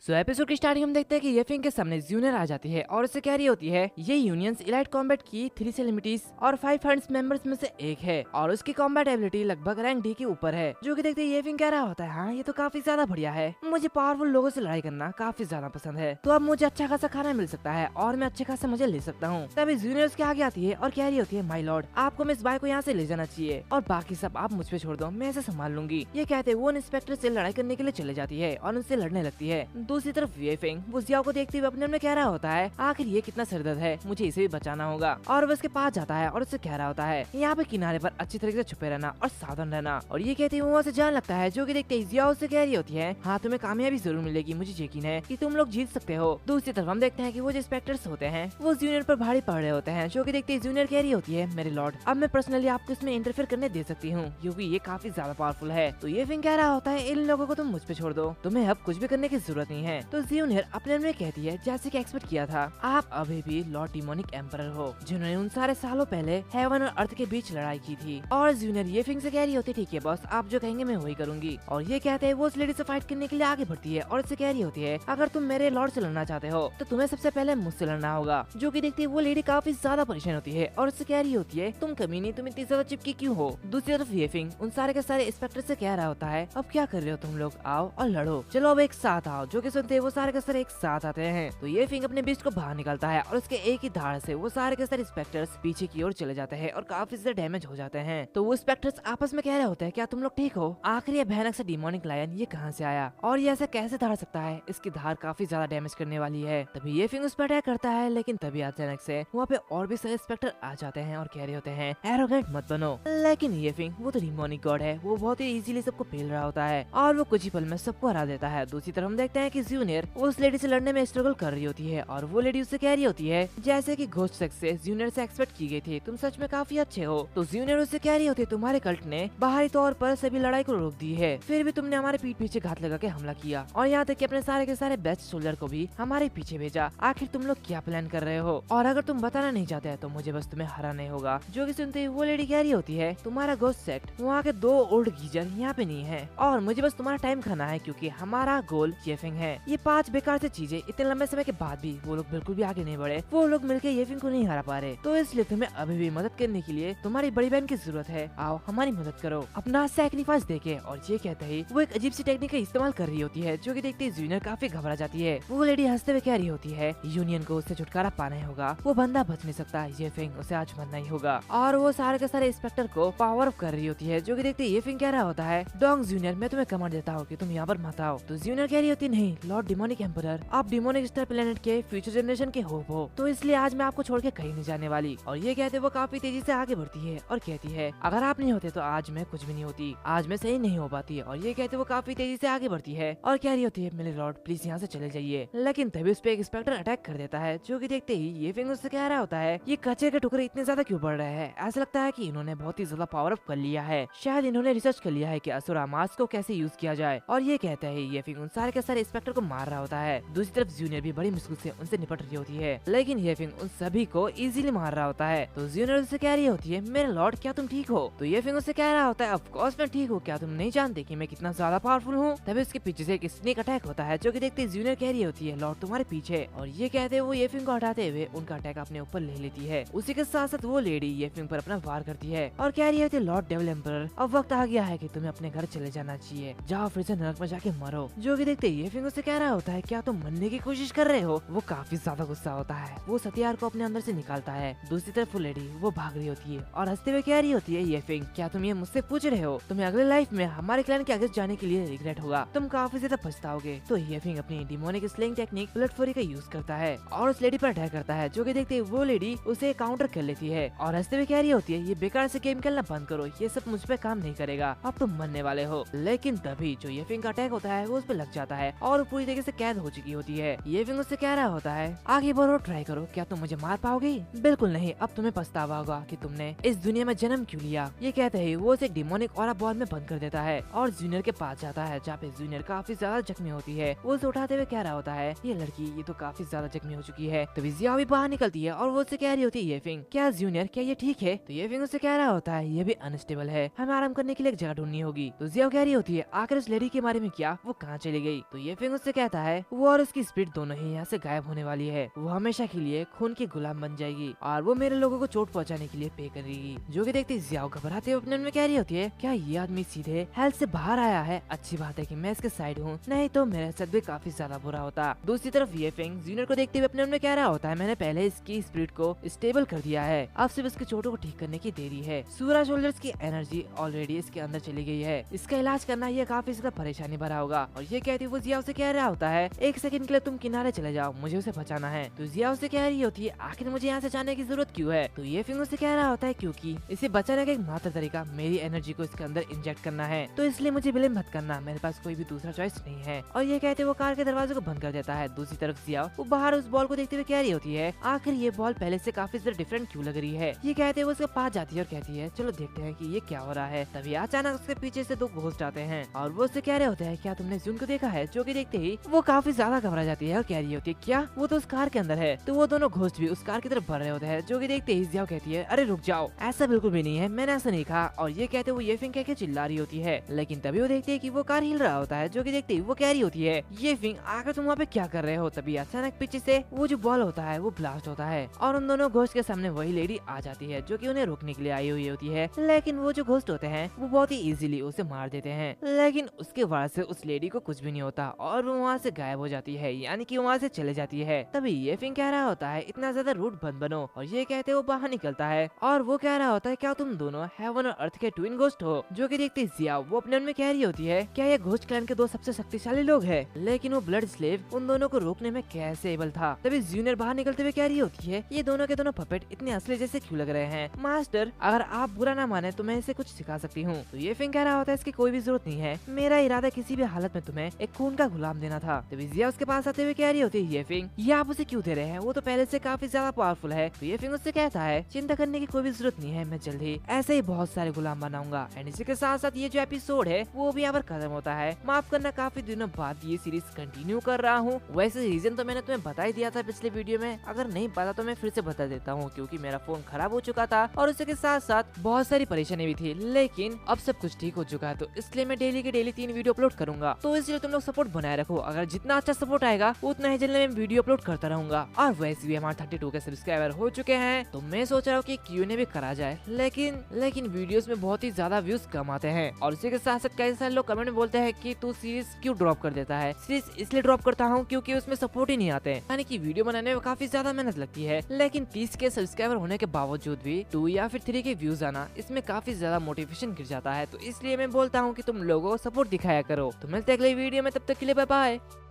सो episode की starting हम देखते हैं कि येफिंग के सामने जूनियर आ जाती है और उससे कह रही होती है ये यूनियंस इलाइट कॉम्बैट की 3 सेलिब्रिटीज और 5 हंट्स मेंबर्स में से एक है और उसकी कॉम्बैट एबिलिटी लगभग रैंक डी के ऊपर है। जो कि देखते ही येफिंग कह रहा होता है हाँ ये तो काफी ज्यादा बढ़िया है, मुझे पावरफुल लोगों से लड़ाई करना काफी ज्यादा पसंद है, तो अब मुझे अच्छा खासा खाना मिल सकता है और मैं अच्छे खासा मजे ले सकता हूँ। तभी जूनियर उसके आगे आती है और कह रही होती है माय लॉर्ड आपको मिस बाय को यहाँ से ले जाना चाहिए और बाकी सब आप मुझ पे छोड़ दो, मैं इसे संभाल लूंगी। ये कहते वो इंस्पेक्टर से लड़ाई करने के लिए चले जाती है और उनसे लड़ने लगती है। दूसरी तरफ येफिंग वो जियाओ को देखते हुए अपने में कह रहा होता है आखिर ये कितना सिरदर्द है, मुझे इसे भी बचाना होगा। और वो उसके पास जाता है और उससे कह रहा होता है यहाँ पे किनारे पर अच्छी तरीके से छुपे रहना और सावधान रहना। और ये कहते हुए वहाँ से जान लगता है। जो कि देखते ही जियाओ से कह रही होती है हाँ तुम्हें कामयाबी जरूर मिलेगी, मुझे यकीन है कि तुम लोग जीत सकते हो। दूसरी तरफ हम देखते हैं कि वो जो इंस्पेक्टर्स होते हैं वो जूनियर पर भारी पड़ रहे होते हैं। जो कि देखते ही जूनियर कह रही होती है मेरे लॉर्ड अब मैं पर्सनली आपको इसमें इंटरफेयर करने दे सकती हूँ क्योंकि ये काफी ज्यादा पावरफुल है। तो ये फिंग कह रहा होता है इन लोगों को तुम मुझ पे छोड़ दो, तुम्हें अब कुछ भी करने की जरूरत नहीं है। तो जूनियर अपने में कहती है जैसे कि एक्सपेक्ट किया था आप अभी भी लॉर्ड डिमोनिक एम्परर हो जिन्होंने उन सारे सालों पहले हेवन और अर्थ के बीच लड़ाई की थी। और जूनियर ये फिंग से कह रही होती ठीक है बॉस आप जो कहेंगे मैं वही करूंगी। और ये कहते हैं वो उस लेडी से फाइट करने के लिए आगे बढ़ती है और उससे कह रही होती है अगर तुम मेरे लॉर्ड से लड़ना चाहते हो तो तुम्हें सबसे पहले मुझसे लड़ना होगा। जो कि देखती है वो लेडी काफी ज्यादा परेशान होती है और उससे कह रही होती है तुम कमीनी तुम इतनी ज्यादा चिपकी क्यों हो। दूसरी तरफ ये फिंग उन सारे के सारे इंस्पेक्टर से कह रहा होता है अब क्या कर रहे हो तुम लोग, आओ और लड़ो, चलो अब एक साथ आओ। जो कि सुनते हैं वो सारे के सारे एक साथ आते हैं। तो ये फिंग अपने बीस्ट को बाहर निकालता है और उसके एक ही धाड़ से वो सारे के सारे इंस्पेक्टर्स पीछे की ओर चले जाते हैं और काफी ज्यादा डैमेज हो जाते हैं। तो वो इंस्पेक्टर्स आपस में कह रहे होते हैं क्या तुम लोग ठीक हो, आखिर ये भयानक से डिमोनिक लायन ये कहाँ से आया और ये ऐसे कैसे धाड़ सकता है, इसकी धार काफी ज्यादा डैमेज करने वाली है। तभी ये फिंग उस पर अटैक करता है लेकिन तभी अचानक से वहाँ पे और भी सारे इंस्पेक्टर आ जाते हैं और कह रहे होते हैं एरोगेंट मत बनो। लेकिन ये फिंग वो तो डिमोनिक गॉड है, वो बहुत ही इजीली सबको पेल रहा होता है और वो कुछ ही पल में सबको हरा देता है। दूसरी तरफ हम देखते हैं कि जूनियर उस लेडी से लड़ने में स्ट्रगल कर रही होती है और वो लेडी उससे कह रही होती है जैसे कि घोस्ट सेक्स से जूनियर से एक्सपेक्ट की गई थी, तुम सच में काफी अच्छे हो। तो जूनियर उससे कह रही होती है तुम्हारे कल्ट ने बाहरी तौर पर सभी लड़ाई को रोक दी है, फिर भी तुमने हमारे पीठ पीछे घात लगा के हमला किया और यहाँ तक कि अपने सारे के सारे बेस्ट सोल्जर को भी हमारे पीछे भेजा। आखिर तुम लोग क्या प्लान कर रहे हो और अगर तुम बताना नहीं चाहते तो मुझे बस तुम्हें हराना होगा। जो कि सुनते ही वो लेडी कह रही होती है तुम्हारा घोस्ट सेक्ट वहाँ के 2 ओल्ड गीजर यहाँ पे नहीं है और मुझे बस तुम्हारा टाइम खाना है क्योंकि हमारा गोल येफिंग है। ये 5 बेकार से चीजें इतने लंबे समय के बाद भी वो लोग बिल्कुल भी आगे नहीं बढ़े, वो लोग मिलकर येफिंग को नहीं हरा पा रहे, तो इसलिए तुम्हें अभी भी मदद करने के लिए तुम्हारी बड़ी बहन की जरूरत है, आओ हमारी मदद करो अपना सैक्रिफाइस देके। और ये कहते ही वो एक अजीब सी टेक्निक का इस्तेमाल कर रही होती है। जो कि देखते ही जूनियर काफी घबरा जाती है। वो लेडी हंसते हुए कह रही होती है यूनियन को उससे छुटकारा पाना ही होगा, वो बंदा बच नहीं सकता, येफिंग उसे आज मरना ही होगा। और वो सारे के सारे इंस्पेक्टर को पावर अप कर रही होती है। जो कि देखते ही येफिंग कह रहा होता है डोंग जूनियर मैं तुम्हें कमांड देता हूँ कि तुम यहाँ पर मत आओ। तो जूनियर कह रही होती नहीं लॉर्ड डिमोनिक एम्परर आप डिमोनिक स्टार प्लेनेट के फ्यूचर जनरेशन के होप हो, तो इसलिए आज मैं आपको छोड़ के कहीं नहीं जाने वाली। और ये कहते वो काफी तेजी से आगे बढ़ती है और कहती है अगर आप नहीं होते तो आज मैं कुछ भी नहीं होती, आज मैं सही नहीं हो पाती। और ये कहते वो काफी तेजी से आगे बढ़ती है और कह रही होती है मेरे लॉर्ड प्लीज यहाँ से चले जाइए। लेकिन तभी उस पर एक इंस्पेक्टर अटैक कर देता है। जो कि देखते ही ये फिंग उससे कह रहा होता है ये कचरे के टुकड़े इतने ज्यादा क्यों बढ़ रहे हैं, ऐसा लगता है कि इन्होंने बहुत ही ज्यादा पावर अप कर लिया है, शायद इन्होंने रिसर्च कर लिया है कि असुरा मास्क को कैसे यूज किया जाए। और ये कहता है ये फिंग उन सारे के सारे इंस्पेक्टर को मार रहा होता है। दूसरी तरफ जूनियर भी बड़ी मुश्किल से उनसे निपट रही होती है लेकिन ये फिंग उन सभी को इजीली मार रहा होता है। तो जूनियर उससे कह रही होती है मेरे लॉर्ड क्या तुम ठीक हो। तो ये फिंग उससे कह रहा होता है ऑफ कोर्स मैं ठीक हूँ, क्या तुम नहीं जानते कि मैं कितना ज्यादा पावरफुल हूँ। तभी उसके पीछे से एक स्नेक अटैक होता है। जो कि देखते जूनियर कह रही होती है लॉर्ड तुम्हारे पीछे। और ये कहते वो ये फिंग को हटाते हुए उनका अटैक अपने ऊपर ले लेती है। उसी के साथ साथ वो लेडी ये फिंग पर अपना वार करती है और कह रही होती है लॉर्ड डेविल एम्परर अब वक्त आ गया है कि तुम्हें अपने घर चले जाना चाहिए, जाओ फिर से नरक में जाके मरो। जो कि देखते ये फिंग उससे कह रहा होता है क्या तुम मरने की कोशिश कर रहे हो। वो काफी ज्यादा गुस्सा होता है, वो हथियार को अपने अंदर से निकालता है। दूसरी तरफ वो लेडी वो भाग रही होती है और हंसते हुए कह रही होती है ये फिंग क्या तुम ये मुझसे पूछ रहे हो, तुम्हें अगले लाइफ में हमारे क्लैन के अगेंस्ट जाने के लिए रिग्रेट होगा, तुम काफी ज्यादा पछताओगे। तो ये फिंग अपनी डिमोनिक स्लेइंग टेक्निक ब्लड फुरी का यूज करता है और उस लेडी पर अटैक करता है। जो कि देखते वो लेडी उसे काउंटर कर लेती है और हंसते हुए कह रही होती है ये बेकार से गेम खेलना बंद करो, ये सब मुझ पे काम नहीं करेगा, अब तुम मरने वाले हो। लेकिन तभी जो ये फिंग का अटैक होता है वो उस पर लग जाता है और वो पूरी तरीके से कैद हो चुकी होती है। ये फिंग उससे कह रहा होता है आगे बढ़ो ट्राई करो, क्या तुम मुझे मार पाओगे। बिल्कुल नहीं, अब तुम्हें पछतावा होगा कि तुमने इस दुनिया में जन्म क्यों लिया। ये कहते ही वो उसे डिमोनिक ऑरा बॉल में बंद कर देता है और जूनियर के पास जाता है जहाँ पे जूनियर काफी ज्यादा जख्मी होती है। वो उसे उठाते हुए कह रहा होता है ये लड़की ये तो काफी ज्यादा जख्मी हो चुकी है। तो जिया भी बाहर निकलती है और वो उससे कह रही होती है ये फिंग क्या जूनियर क्या ये ठीक है। तो ये फिंग उससे कह रहा होता है ये भी अनस्टेबल है, हमें आराम करने के लिए एक जगह ढूंढनी होगी। तो जिया कह रही होती है आखिर उस लेडी के बारे में क्या, वो कहाँ चली गई। तो ये फिंग फिंग उससे कहता है वो और उसकी स्पिरिट दोनों ही यहाँ से गायब होने वाली है। वो हमेशा के लिए खून की गुलाम बन जाएगी और वो मेरे लोगों को चोट पहुंचाने के लिए पे करेगी। जो कि देखते जियाओ घबराते हुए अपने मन में कह रही होती है, क्या ये आदमी सीधे हेल्थ से बाहर आया है? अच्छी बात है कि मैं इसके साइड हूँ, नहीं तो मेरे साथ भी काफी ज्यादा बुरा होता। दूसरी तरफ ये फिंग जूनियर को देखते हुए अपने मन में कह रहा होता है, मैंने पहले इसकी स्पिरिट को स्टेबल कर दिया है, अब सिर्फ इसके चोटों को ठीक करने की देरी है। सूरा शोल्डर्स की एनर्जी ऑलरेडी इसके अंदर चली गई है, इसका इलाज करना ये काफी ज्यादा परेशानी भरा होगा। और ये कहती वो जियाओ से कह रहा होता है, एक सेकंड के लिए तुम किनारे चले जाओ, मुझे उसे बचाना है। तो जियाओ से कह रही होती है, आखिर मुझे यहाँ से जाने की जरूरत क्यों है? तो ये फिंग से कह रहा होता है, क्योंकि इसे बचाने का एक मात्र तरीका मेरी एनर्जी को इसके अंदर इंजेक्ट करना है, तो इसलिए मुझे विलम्ब मत करना, मेरे पास कोई भी दूसरा चॉइस नहीं है। और ये कहते वो कार के दरवाजे को बंद कर देता है। दूसरी तरफ जियाओ वो बाहर उस बॉल को देखते हुए कह रही होती है, आखिर ये बॉल पहले से काफी ज्यादा डिफरेंट क्यों लग रही है? ये कहते वो उसके पास जाती है और कहती है, चलो देखते हैं कि ये क्या हो रहा है। तभी अचानक उसके पीछे से दो घोस्ट आते हैं और वो उससे कह रहे होते हैं, क्या तुमने जून को देखा है? जो कि देखते ही वो काफी ज्यादा घबरा जाती है और कह रही होती है, क्या वो तो उस कार के अंदर है? तो वो दोनों घोस्ट भी उस कार की तरफ बढ़ रहे होते हैं। जो कि देखते ही जियाओ कहती है, अरे रुक जाओ, ऐसा बिल्कुल भी नहीं है, मैंने ऐसा नहीं कहा। और ये कहते वो ये फिंग कह के चिल्ला रही होती है, लेकिन तभी वो देखते है कि वो कार हिल रहा होता है। जो कि देखते ही वो कह रही होती है, ये फिंग आकर तुम वहाँ पे क्या कर रहे हो? तभी अचानक पीछे से वो जो बॉल होता है वो ब्लास्ट होता है और उन दोनों घोस्ट के सामने वही लेडी आ जाती है जो कि उन्हें रोकने के लिए आई हुई होती है। लेकिन वो जो घोस्ट होते हैं वो बहुत ही इजीली उसे मार देते हैं, लेकिन उसके बाद से उस लेडी को कुछ भी नहीं होता और वो वहाँ से गायब हो जाती है, यानी कि वहाँ से चले जाती है। तभी ये फिंग कह रहा होता है, इतना ज्यादा रूड बंद बनो। और ये कहते वो बाहर निकलता है और वो कह रहा होता है, क्या तुम दोनों हेवन और अर्थ के ट्विन घोस्ट हो? जो कि देखते जियाओ वो अपने मन में कह रही होती है, क्या ये घोस्ट क्लैन के दो सबसे शक्तिशाली लोग हैं? लेकिन वो ब्लड स्लेव उन दोनों को रोकने में कैसे एबल था? तभी जूनियर बाहर निकलते हुए कह रही होती है, ये दोनों के दोनों पपेट इतने असली जैसे क्यों लग रहे हैं? मास्टर, अगर आप बुरा ना माने तो मैं इसे कुछ सिखा सकती हूँ। तो ये फिंग कह रहा होता है, इसकी कोई भी जरूरत नहीं है, मेरा इरादा किसी भी हालत में तुम्हें एक खून का गुलाम देना था। तभी जिया उसके पास आते हुए कह रही होती है, ये फिंग ये आप उसे क्यों दे रहे हैं? वो तो पहले से काफी ज्यादा पावरफुल है। तो ये फिंग उससे कहता है, चिंता करने की कोई भी जरूरत नहीं है, मैं जल्द ही ऐसे ही बहुत सारे गुलाम बनाऊंगा। एंड इसी के साथ साथ ये जो एपिसोड है वो भी यहाँ पर खत्म होता है। माफ करना, काफी दिनों बाद ये सीरीज कंटिन्यू कर रहा हूँ। वैसे रीजन तो मैंने तुम्हें बता ही दिया था पिछले वीडियो में, अगर नहीं पता तो मैं फिर से बता देता हूँ, क्योंकि मेरा फोन खराब हो चुका था और उसी के साथ साथ बहुत सारी परेशानी भी थी, लेकिन अब सब कुछ ठीक हो चुका है। तो इसलिए मैं डेली के डेली 3 वीडियो अपलोड करूंगा, तो इसलिए तुम लोग सपोर्ट बनाए रखो। अगर जितना अच्छा सपोर्ट आएगा उतना ही जल्दी मैं वीडियो अपलोड करता रहूंगा। और वैसे भी हमारे 32 के सब्सक्राइबर हो चुके हैं, तो मैं सोच रहा हूँ कि Q&A भी करा जाए, लेकिन वीडियोस में बहुत ही ज्यादा व्यूज कम आते हैं। और उसी के साथ साथ कई सारे लोग कमेंट में बोलते हैं कि तू सीरीज क्यों ड्रॉप कर देता है? सीरीज इसलिए ड्रॉप करता हूँ क्योंकि उसमें सपोर्ट ही नहीं आते, यानी कि वीडियो बनाने में काफी ज्यादा मेहनत लगती है। लेकिन 30 के सब्सक्राइबर होने के बावजूद भी 2 या फिर 3 के व्यूज आना, इसमें काफी ज्यादा मोटिवेशन गिर जाता है। तो इसलिए मैं बोलता हूँ कि तुम लोगों सपोर्ट दिखाया करो। तो मिलते हैं अगले वीडियो में, तब तक के लिए बाय बाय।